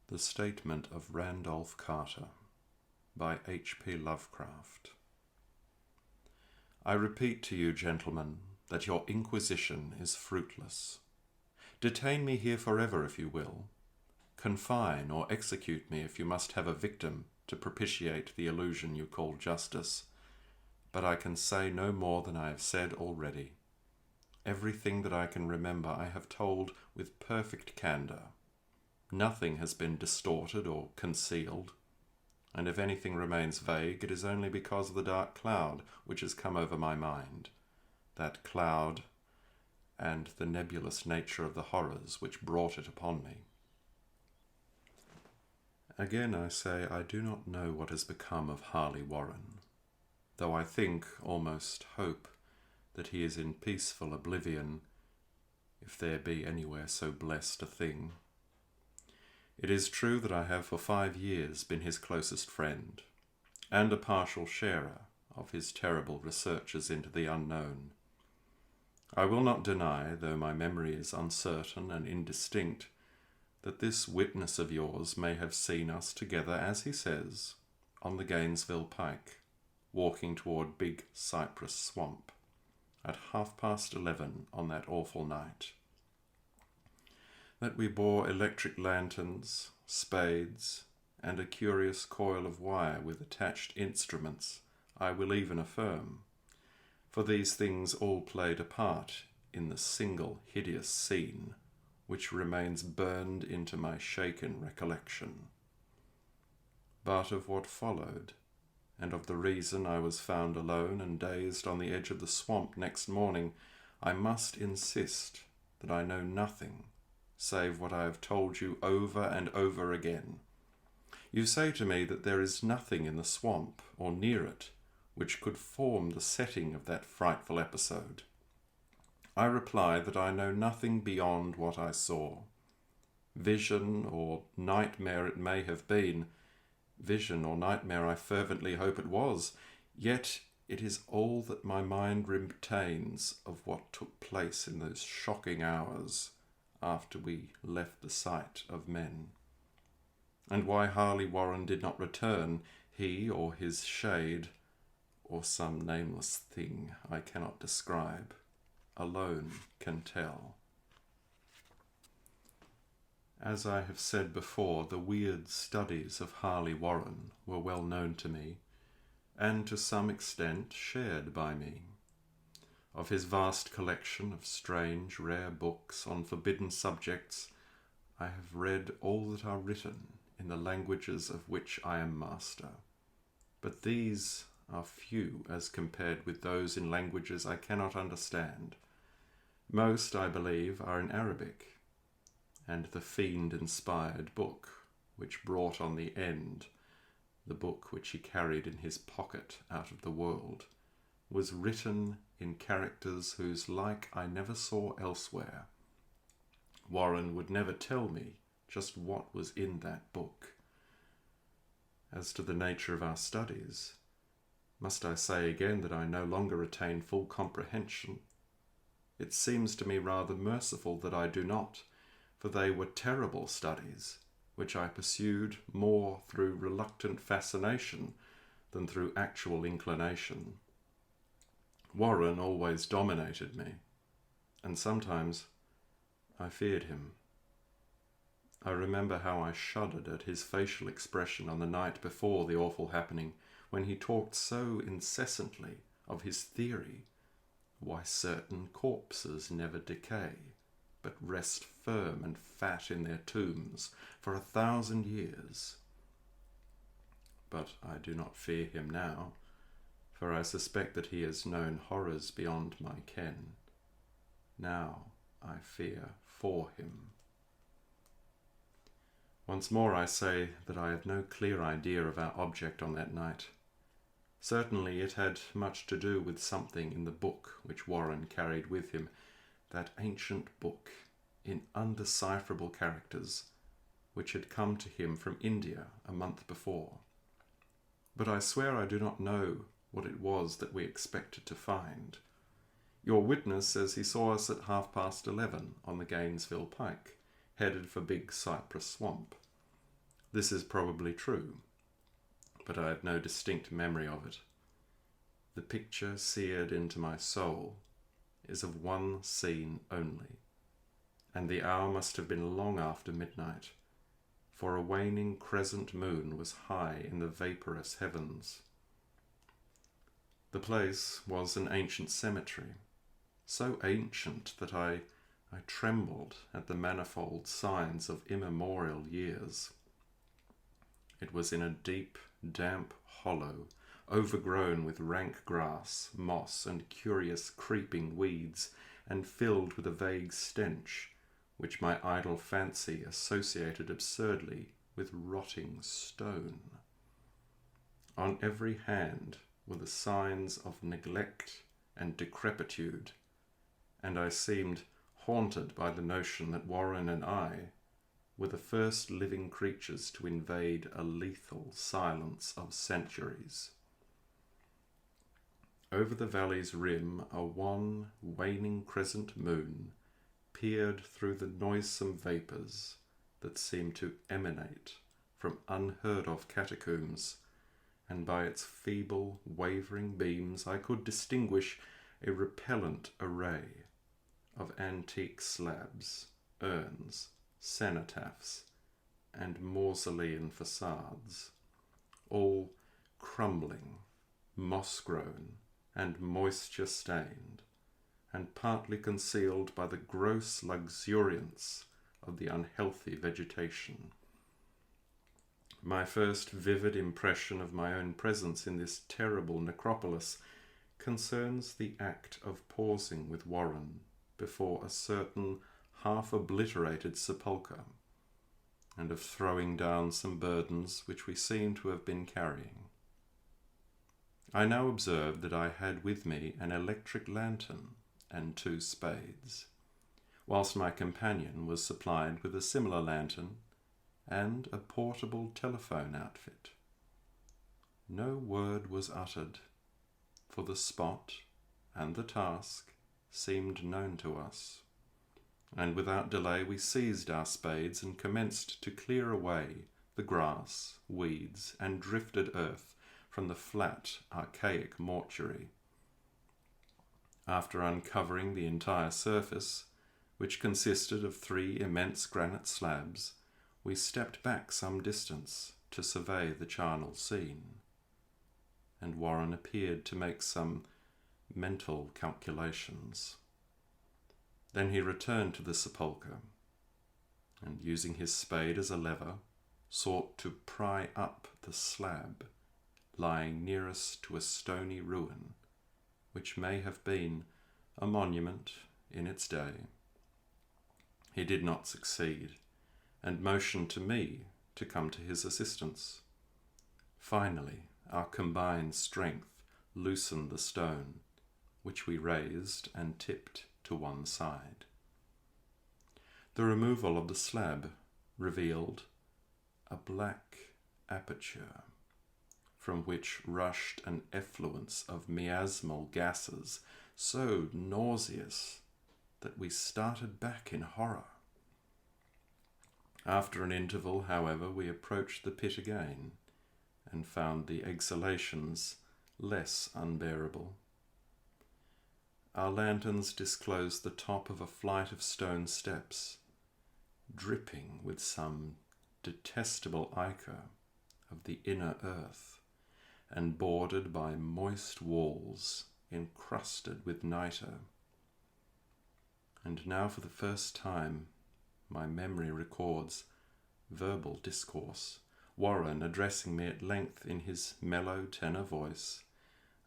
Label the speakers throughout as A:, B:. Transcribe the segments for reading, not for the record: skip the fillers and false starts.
A: The Statement of Randolph Carter by H.P. Lovecraft. I repeat to you, gentlemen, that your inquisition is fruitless. Detain me here forever if you will. Confine or execute me if you must have a victim to propitiate the illusion you call justice. But I can say no more than I have said already. Everything that I can remember I have told with perfect candour. Nothing has been distorted or concealed, and if anything remains vague, it is only because of the dark cloud which has come over my mind, that cloud and the nebulous nature of the horrors which brought it upon me. Again I say I do not know what has become of Harley Warren, though I think, almost hope, that he is in peaceful oblivion, if there be anywhere so blessed a thing. It is true that I have for 5 years been his closest friend, and a partial sharer of his terrible researches into the unknown. I will not deny, though my memory is uncertain and indistinct, that this witness of yours may have seen us together, as he says, on the Gainesville Pike, walking toward Big Cypress Swamp, at 11:30 on that awful night. That we bore electric lanterns, spades, and a curious coil of wire with attached instruments, I will even affirm, for these things all played a part in the single hideous scene which remains burned into my shaken recollection. But of what followed, and of the reason I was found alone and dazed on the edge of the swamp next morning, I must insist that I know nothing save what I have told you over and over again. You say to me that there is nothing in the swamp or near it which could form the setting of that frightful episode. I reply that I know nothing beyond what I saw. Vision or nightmare it may have been. Vision or nightmare I fervently hope it was, yet it is all that my mind retains of what took place in those shocking hours after we left the sight of men. And why Harley Warren did not return, he or his shade, or some nameless thing I cannot describe, alone can tell. As I have said before, the weird studies of Harley Warren were well known to me, and to some extent shared by me. Of his vast collection of strange, rare books on forbidden subjects, I have read all that are written in the languages of which I am master. But these are few as compared with those in languages I cannot understand. Most, I believe, are in Arabic, and the fiend-inspired book which brought on the end, the book which he carried in his pocket out of the world, was written in characters whose like I never saw elsewhere. Warren would never tell me just what was in that book. As to the nature of our studies, must I say again that I no longer retain full comprehension? It seems to me rather merciful that I do not, for they were terrible studies, which I pursued more through reluctant fascination than through actual inclination. Warren always dominated me, and sometimes I feared him. I remember how I shuddered at his facial expression on the night before the awful happening, when he talked so incessantly of his theory, why certain corpses never decay, but rest firm and fat in their tombs for 1,000 years. But I do not fear him now, for I suspect that he has known horrors beyond my ken. Now I fear for him. Once more I say that I have no clear idea of our object on that night. Certainly it had much to do with something in the book which Warren carried with him, that ancient book in undecipherable characters which had come to him from India a month before. But I swear I do not know what it was that we expected to find. Your witness says he saw us at 11:30 on the Gainesville Pike, headed for Big Cypress Swamp. This is probably true, but I have no distinct memory of it. The picture seared into my soul is of one scene only, and the hour must have been long after midnight, for a waning crescent moon was high in the vaporous heavens. The place was an ancient cemetery, so ancient that I trembled at the manifold signs of immemorial years. It was in a deep, damp hollow, overgrown with rank grass, moss, and curious creeping weeds, and filled with a vague stench, which my idle fancy associated absurdly with rotting stone. On every hand were the signs of neglect and decrepitude, and I seemed haunted by the notion that Warren and I were the first living creatures to invade a lethal silence of centuries. Over the valley's rim, a wan, waning crescent moon peered through the noisome vapours that seemed to emanate from unheard-of catacombs, and by its feeble, wavering beams I could distinguish a repellent array of antique slabs, urns, cenotaphs, and mausolean facades, all crumbling, moss-grown, and moisture-stained, and partly concealed by the gross luxuriance of the unhealthy vegetation. My first vivid impression of my own presence in this terrible necropolis concerns the act of pausing with Warren before a certain half-obliterated sepulchre, and of throwing down some burdens which we seem to have been carrying. I now observed that I had with me an electric lantern and 2 spades, whilst my companion was supplied with a similar lantern and a portable telephone outfit. No word was uttered, for the spot and the task seemed known to us, and without delay we seized our spades and commenced to clear away the grass, weeds, and drifted earth from the flat, archaic mortuary. After uncovering the entire surface, which consisted of 3 immense granite slabs, we stepped back some distance to survey the charnel scene, and Warren appeared to make some mental calculations. Then he returned to the sepulchre, and using his spade as a lever, sought to pry up the slab lying nearest to a stony ruin, which may have been a monument in its day. He did not succeed, and motioned to me to come to his assistance. Finally, our combined strength loosened the stone, which we raised and tipped to one side. The removal of the slab revealed a black aperture from which rushed an effluence of miasmal gases so nauseous that we started back in horror. After an interval, however, we approached the pit again and found the exhalations less unbearable. Our lanterns disclosed the top of a flight of stone steps, dripping with some detestable ichor of the inner earth, and bordered by moist walls encrusted with nitre. And now for the first time my memory records verbal discourse, Warren addressing me at length in his mellow tenor voice,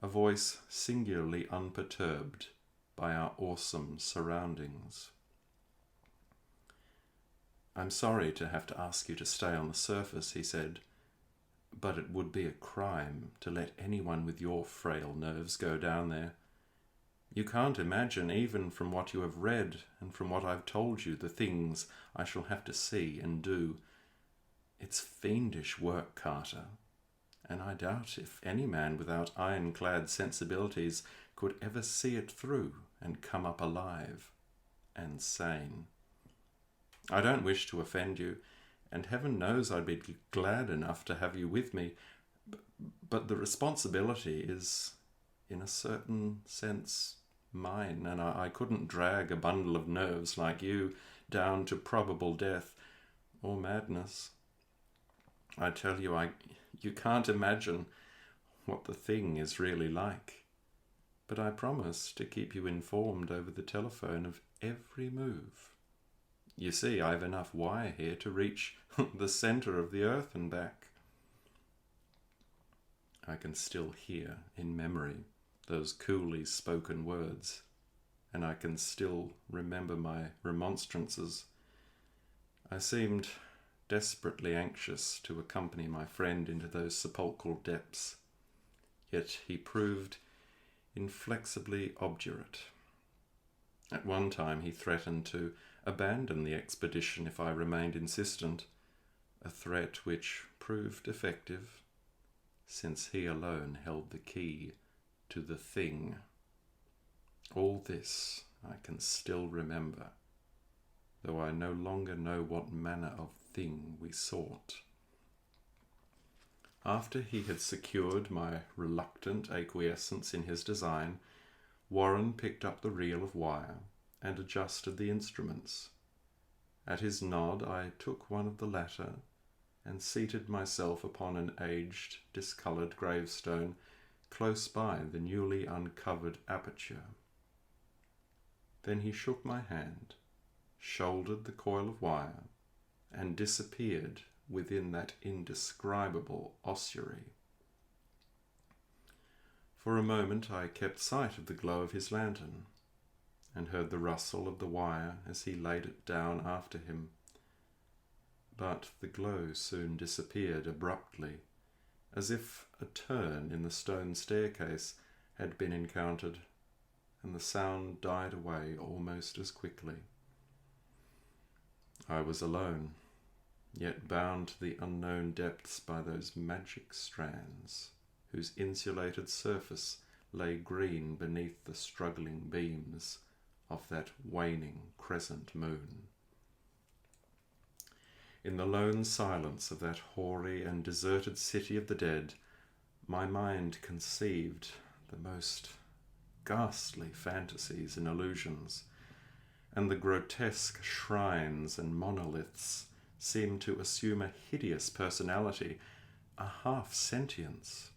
A: a voice singularly unperturbed by our awesome surroundings. "I'm sorry to have to ask you to stay on the surface," he said, "but it would be a crime to let anyone with your frail nerves go down there. You can't imagine, even from what you have read and from what I've told you, the things I shall have to see and do. It's fiendish work, Carter, and I doubt if any man without ironclad sensibilities could ever see it through and come up alive and sane. I don't wish to offend you, and heaven knows I'd be glad enough to have you with me, but the responsibility is, in a certain sense, mine, and I couldn't drag a bundle of nerves like you down to probable death or madness. I tell you, you can't imagine what the thing is really like. But I promise to keep you informed over the telephone of every move. You see, I've enough wire here to reach the centre of the earth and back. I can still hear, in memory, those coolly spoken words, and I can still remember my remonstrances. I seemed desperately anxious to accompany my friend into those sepulchral depths, yet he proved inflexibly obdurate. At one time he threatened to abandon the expedition if I remained insistent, a threat which proved effective, since he alone held the key to the thing. All this I can still remember, though I no longer know what manner of thing we sought. After he had secured my reluctant acquiescence in his design, Warren picked up the reel of wire and adjusted the instruments. At his nod, I took one of the latter and seated myself upon an aged, discoloured gravestone close by the newly uncovered aperture. Then he shook my hand, shouldered the coil of wire, and disappeared within that indescribable ossuary. For a moment I kept sight of the glow of his lantern, and heard the rustle of the wire as he laid it down after him. But the glow soon disappeared abruptly, as if a turn in the stone staircase had been encountered, and the sound died away almost as quickly. I was alone, yet bound to the unknown depths by those magic strands, whose insulated surface lay green beneath the struggling beams of that waning crescent moon. In the lone silence of that hoary and deserted city of the dead, my mind conceived the most ghastly fantasies and illusions, and the grotesque shrines and monoliths seemed to assume a hideous personality, a half-sentience.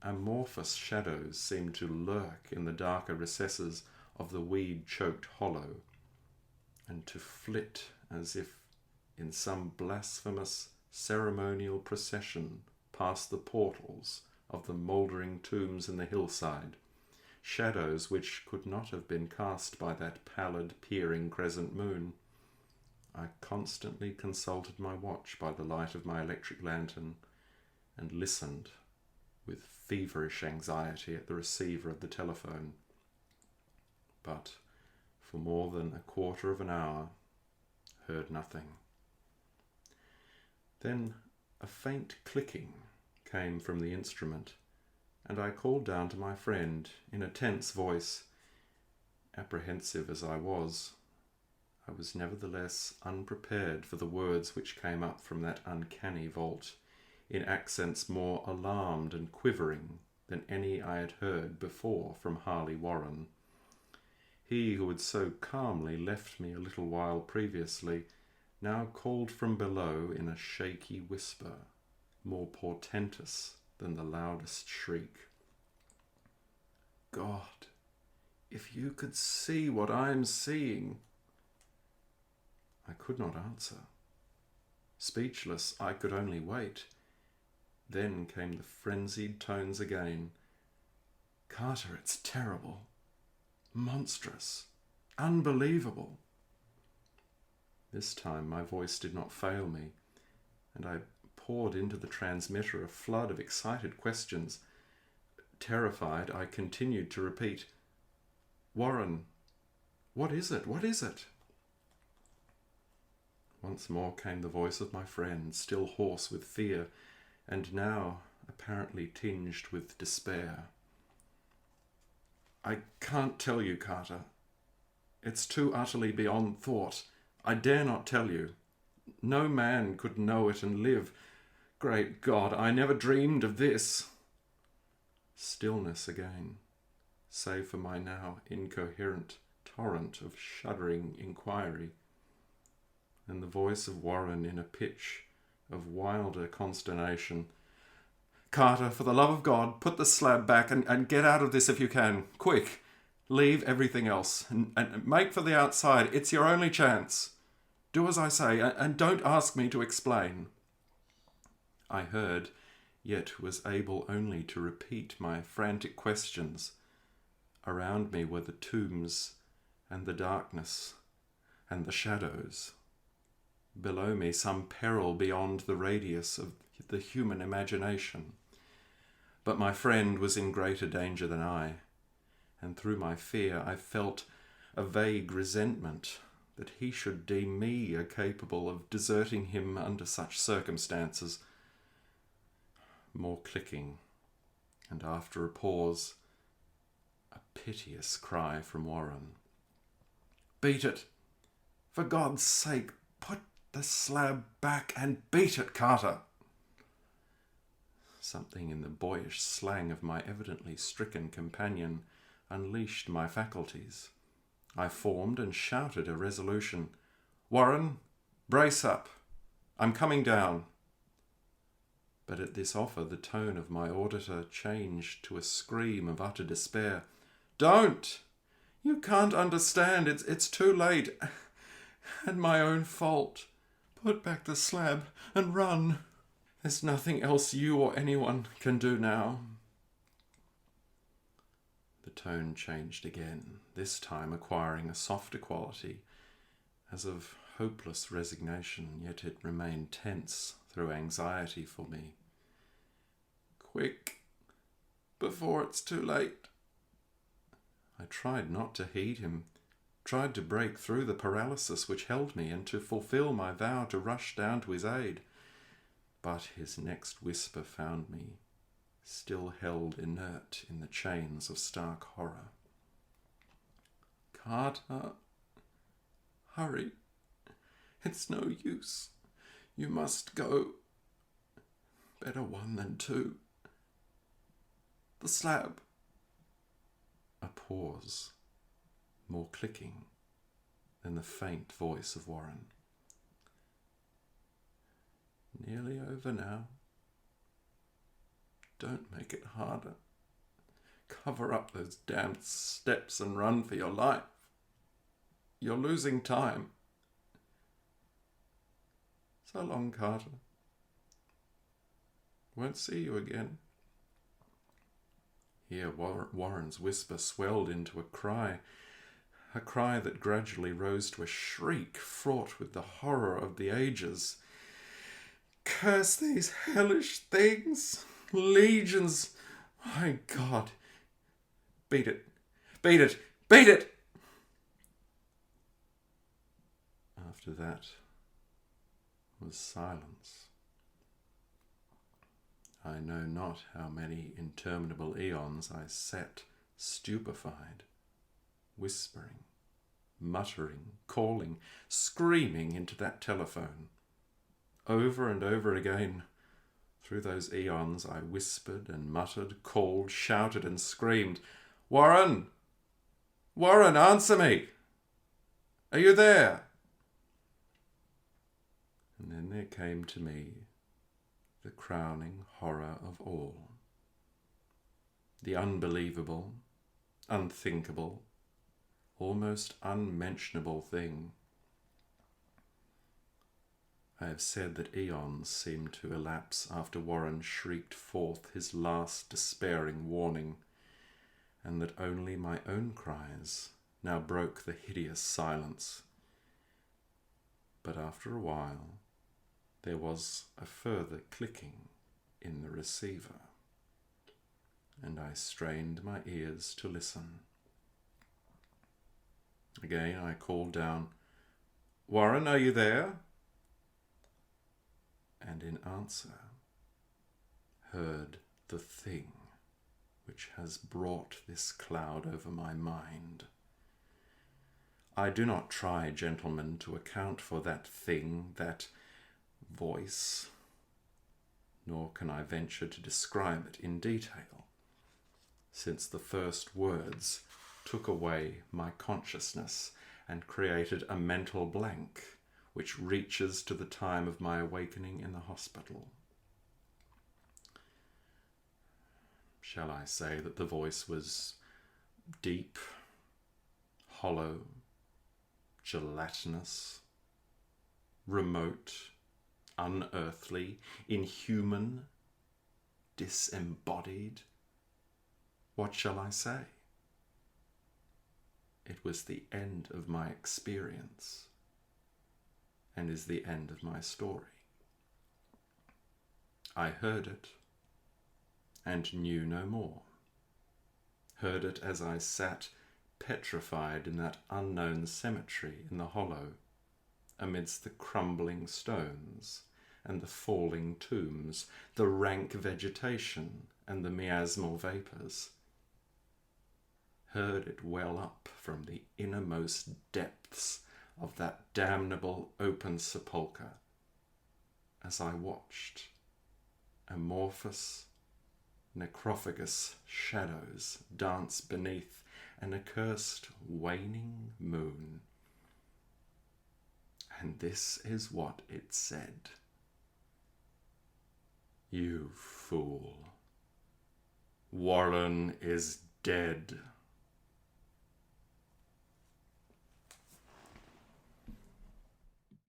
A: Amorphous shadows seemed to lurk in the darker recesses of the weed-choked hollow, and to flit as if in some blasphemous ceremonial procession past the portals of the mouldering tombs in the hillside, shadows which could not have been cast by that pallid, peering crescent moon. I constantly consulted my watch by the light of my electric lantern, and listened with feverish anxiety at the receiver of the telephone. But for more than a quarter of an hour, heard nothing. Then a faint clicking came from the instrument, and I called down to my friend in a tense voice. Apprehensive as I was nevertheless unprepared for the words which came up from that uncanny vault, in accents more alarmed and quivering than any I had heard before from Harley Warren. He who had so calmly left me a little while previously now called from below in a shaky whisper, more portentous than the loudest shriek. God, if you could see what I am seeing! I could not answer. Speechless, I could only wait. Then came the frenzied tones again. Carter, it's terrible, monstrous, unbelievable. This time my voice did not fail me, and I poured into the transmitter a flood of excited questions. Terrified, I continued to repeat, Warren, what is it? What is it? Once more came the voice of my friend, still hoarse with fear, and now apparently tinged with despair. I can't tell you, Carter. It's too utterly beyond thought. I dare not tell you. No man could know it and live. Great God, I never dreamed of this. Stillness again, save for my now incoherent torrent of shuddering inquiry, and the voice of Warren in a pitch of wilder consternation. Carter, for the love of God, put the slab back and get out of this if you can. Quick! Leave everything else and make for the outside. It's your only chance. Do as I say, and don't ask me to explain. I heard, yet was able only to repeat my frantic questions. Around me were the tombs and the darkness and the shadows. Below me some peril beyond the radius of the human imagination. But my friend was in greater danger than I, and through my fear I felt a vague resentment that he should deem me capable of deserting him under such circumstances. More clicking, and after a pause, a piteous cry from Warren. Beat it! For God's sake, put the slab back and beat it, Carter! Something in the boyish slang of my evidently stricken companion unleashed my faculties. I formed and shouted a resolution. Warren, brace up. I'm coming down. But at this offer the tone of my auditor changed to a scream of utter despair. Don't! You can't understand. It's too late. And my own fault. Put back the slab and run. There's nothing else you or anyone can do now. The tone changed again, this time acquiring a softer quality, as of hopeless resignation, yet it remained tense through anxiety for me. Quick, before it's too late. I tried not to heed him, tried to break through the paralysis which held me and to fulfill my vow to rush down to his aid. But his next whisper found me, still held inert in the chains of stark horror. Carter, hurry. It's no use. You must go. Better one than two. The slab. A pause, more clicking, then the faint voice of Warren. Nearly over now. Don't make it harder. Cover up those damned steps and run for your life. You're losing time. So long, Carter. Won't see you again. Here Warren's whisper swelled into a cry that gradually rose to a shriek fraught with the horror of the ages. Curse these hellish things! Legions! My God! Beat it! Beat it! Beat it! After that was silence. I know not how many interminable eons I sat stupefied, whispering, muttering, calling, screaming into that telephone. Over and over again, through those eons, I whispered and muttered, called, shouted and screamed, Warren! Warren, answer me! Are you there? And then there came to me the crowning horror of all. The unbelievable, unthinkable, almost unmentionable thing. I have said that eons seemed to elapse after Warren shrieked forth his last despairing warning, and that only my own cries now broke the hideous silence. But after a while, there was a further clicking in the receiver, and I strained my ears to listen. Again I called down, Warren, are you there? And in answer, heard the thing which has brought this cloud over my mind. I do not try, gentlemen, to account for that thing, that voice, nor can I venture to describe it in detail, since the first words took away my consciousness and created a mental blank which reaches to the time of my awakening in the hospital. Shall I say that the voice was deep, hollow, gelatinous, remote, unearthly, inhuman, disembodied? What shall I say? It was the end of my experience, and is the end of my story. I heard it, and knew no more. Heard it as I sat petrified in that unknown cemetery in the hollow, amidst the crumbling stones and the falling tombs, the rank vegetation and the miasmal vapours. Heard it well up from the innermost depths of that damnable open sepulchre, as I watched amorphous, necrophagous shadows dance beneath an accursed waning moon. And this is what it said. "You fool, Warren is dead."